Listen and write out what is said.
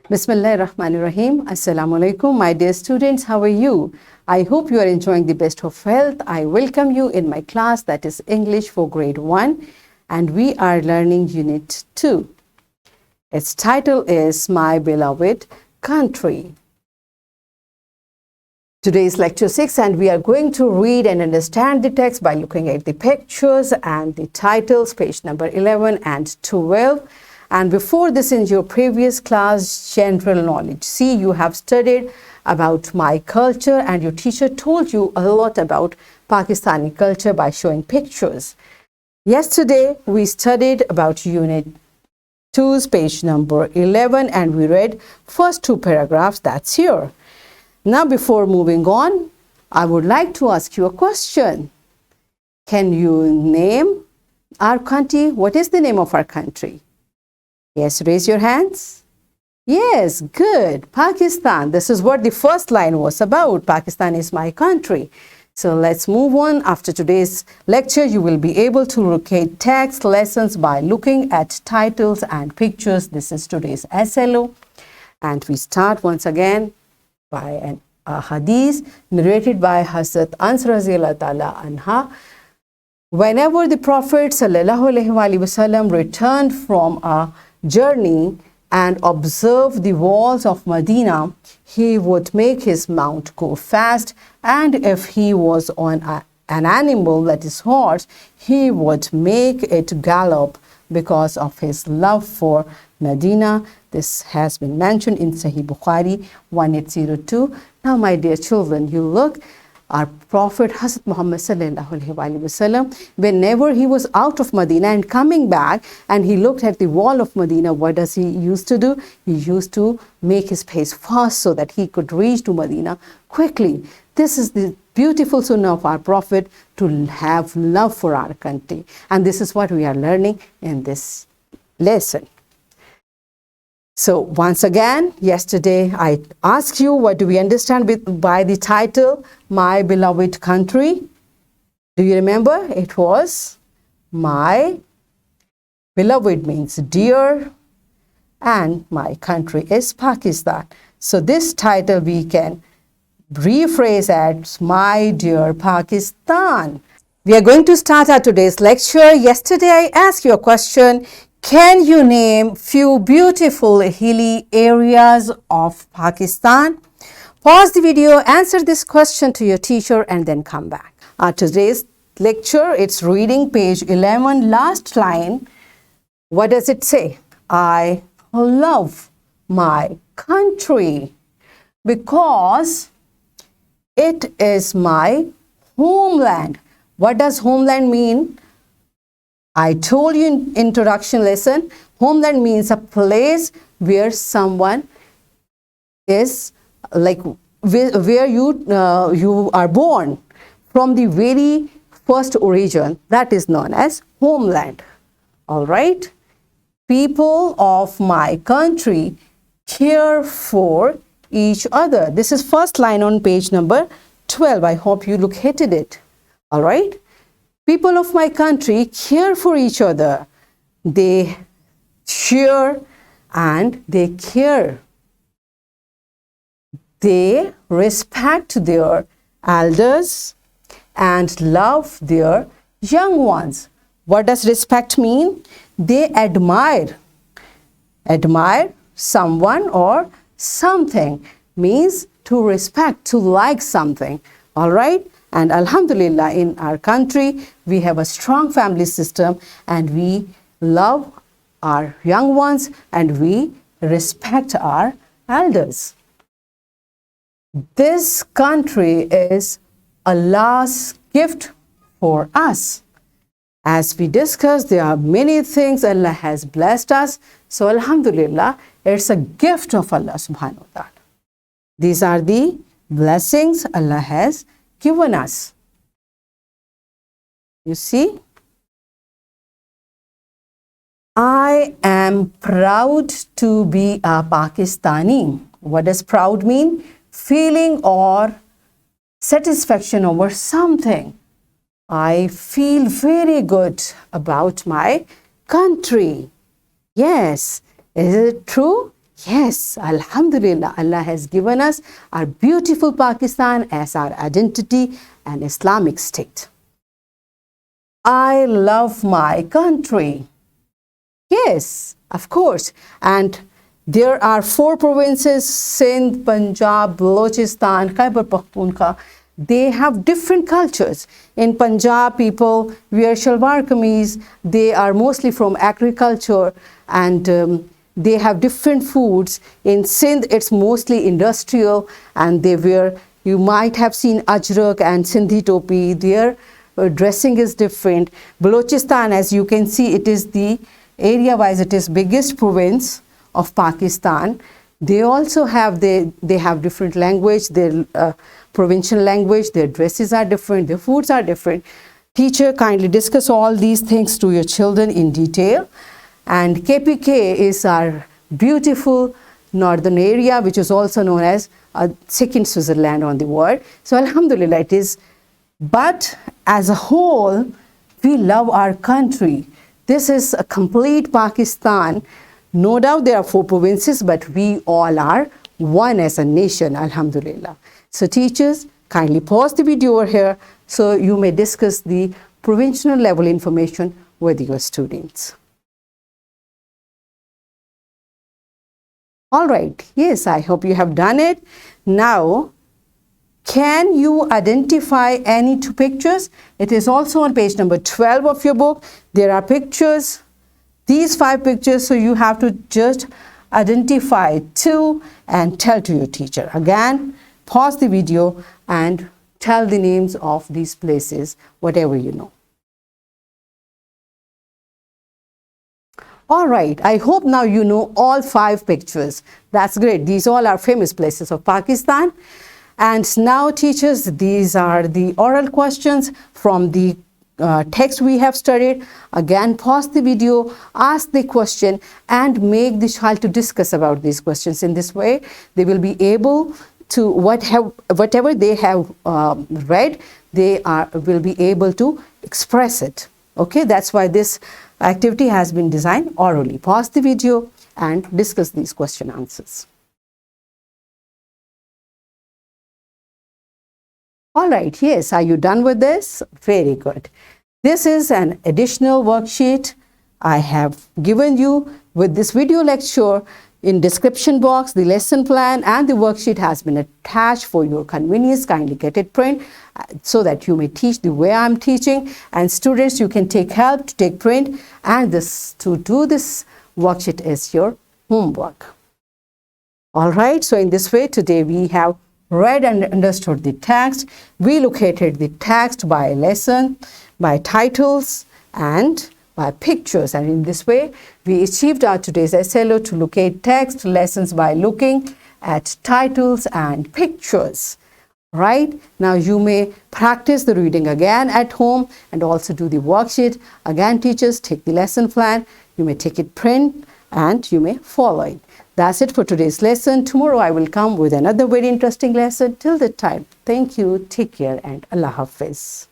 Bismillahirrahmanirrahim. Assalamu alaikum. My dear students, how are you? I hope you are enjoying the best of health. I welcome you in my class, that is English for grade 1, and we are learning unit 2. Its title is My Beloved Country. Today is lecture 6 and we are going to read and understand the text by looking at the pictures and the titles, page number 11 and 12. And before this, in your previous class, general knowledge. See, you have studied about my culture and your teacher told you a lot about Pakistani culture by showing pictures. Yesterday, we studied about unit 2's page number 11 and we read first 2 paragraphs that's here. Now, before moving on, I would like to ask you a question. Can you name our country? What is the name of our country? Yes, raise your hands. Yes, good. Pakistan. This is what the first line was about. Pakistan is my country. So let's move on. After today's lecture, you will be able to locate text lessons by looking at titles and pictures. This is today's SLO. And we start once again by a hadith narrated by Hazrat Ans Raziyallahu Ta'ala Anha. Whenever the Prophet ﷺ returned from a journey and observed the walls of Medina, he would make his mount go fast, and if he was on an animal, that is horse, he would make it gallop because of his love for Medina. This has been mentioned in Sahih Bukhari 1802. Now, my dear children, you look, our Prophet Hazrat Muhammad sallallahu alaihi wasallam, whenever he was out of Medina and coming back and he looked at the wall of Medina, what does he used to do? He used to make his pace fast so that he could reach to Medina quickly. This is the beautiful sunnah of our Prophet, to have love for our country. And this is what we are learning in this lesson. So once again, yesterday I asked you, what do we understand by the title, My Beloved Country? Do you remember? It was my beloved means dear, and my country is Pakistan. So this title we can rephrase as My Dear Pakistan. We are going to start our today's lecture. Yesterday I asked you a question. Can you name few beautiful hilly areas of Pakistan? Pause the video, answer this question to your teacher and then come back. Today's lecture, it's reading page 11, last line. What does it say? I love my country because it is my homeland. What does homeland mean? I told you in introduction lesson, homeland means a place where someone is, like where you are born from the very first origin. That is known as homeland. All right. People of my country care for each other. This is first line on page number 12. I hope you located it. All right. People of my country care for each other. They share and they care. They respect their elders and love their young ones. What does respect mean? They admire. Admire someone or something means to respect, to like something. All right? And Alhamdulillah, in our country, we have a strong family system and we love our young ones and we respect our elders. This country is Allah's gift for us. As we discussed, there are many things Allah has blessed us. So Alhamdulillah, it's a gift of Allah subhanahu wa ta'ala. These are the blessings Allah has given us. You see, I am proud to be a Pakistani. What does proud mean? Feeling or satisfaction over something. I feel very good about my country. Yes. Is it true? Yes, Alhamdulillah, Allah has given us our beautiful Pakistan as our identity and Islamic state. I love my country. Yes, of course. And there are 4 provinces, Sindh, Punjab, Balochistan, Khyber Pakhtunkhwa. They have different cultures. In Punjab, people wear shalwar kameez. They are mostly from agriculture, and they have different foods. In Sindh, it's mostly industrial, and they wear, you might have seen ajrak and Sindhi topi. Their dressing is different. Balochistan, as you can see, it is the area-wise, it is biggest province of Pakistan. They also have, they have different language, their provincial language, their dresses are different, their foods are different. Teacher, kindly discuss all these things to your children in detail. And KPK is our beautiful northern area, which is also known as a second Switzerland on the world. So Alhamdulillah it is. But as a whole, we love our country. This is a complete Pakistan. No doubt there are 4 provinces, but we all are one as a nation, Alhamdulillah. So teachers, kindly pause the video over here so you may discuss the provincial level information with your students. All right, yes, I hope you have done it. Now, can you identify any 2 pictures? It is also on page number 12 of your book. There are pictures, these 5 pictures, so you have to just identify 2 and tell to your teacher. Again, pause the video and tell the names of these places, whatever you know. All right, I hope now you know all 5 pictures. That's great. These all are famous places of Pakistan. And now teachers, these are the oral questions from the text we have studied. Again, pause the video, ask the question and make the child to discuss about these questions. In this way, they will be able to, whatever they have read, they will be able to express it. Okay, that's why this activity has been designed orally. Pause the video and discuss these question answers. All right, yes, are you done with this? Very good. This is an additional worksheet I have given you with this video lecture. In description box, the lesson plan and the worksheet has been attached for your convenience. Kindly get it print so that you may teach the way I'm teaching. And students, you can take help to take print, and this to do this worksheet is your homework. All right, so in this way, today we have read and understood the text. We located the text by lesson, by titles, and by pictures. And in this way, we achieved our today's SLO to locate text lessons by looking at titles and pictures. Right? Now you may practice the reading again at home and also do the worksheet. Again, teachers, take the lesson plan. You may take it print and you may follow it. That's it for today's lesson. Tomorrow I will come with another very interesting lesson. Till that time, thank you, take care, and Allah Hafiz.